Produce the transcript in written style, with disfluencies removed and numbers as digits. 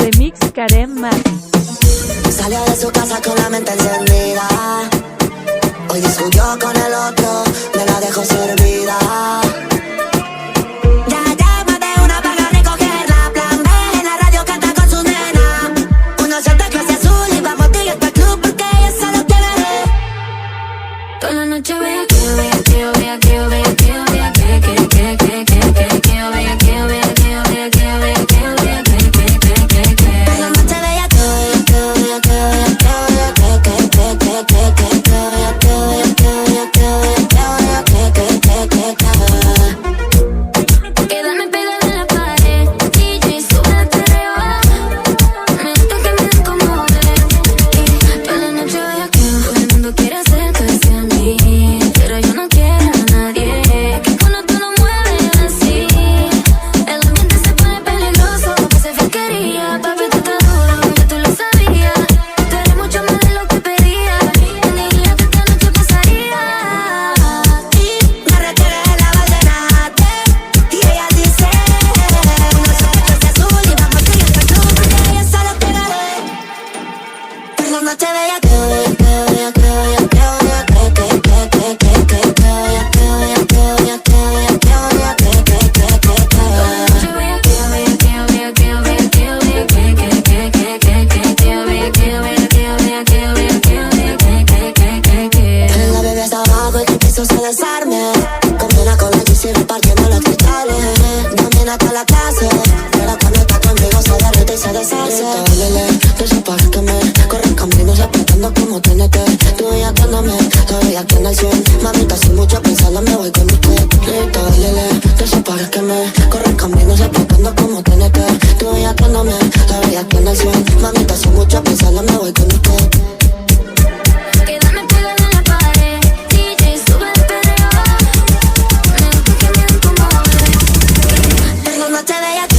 Remix Karen Martin. Salió de su casa con la mente encendida. Hoy discutió con el otro, me la dejó servida. Ya llama de una para recogerla. Plan B, en la radio canta con su nena. Uno shot de clase azul y vamos directo al club porque ella solo quiere. Toda la noche voy aquí, voy aquí, voy aquí, voy aquí, voy aquí, mamita, sin mucho pensarla me voy con usted. Grita, bailele, de esos pares que me corren camino, explotando como TNT. Tú bellaqueándome, la veía que en el 100. Mamita, sin mucho pensarla me voy con usted. Quédame pegada en la pared, DJ, sube el perreo. Me gusta que me incomode. Tengo noche de ella.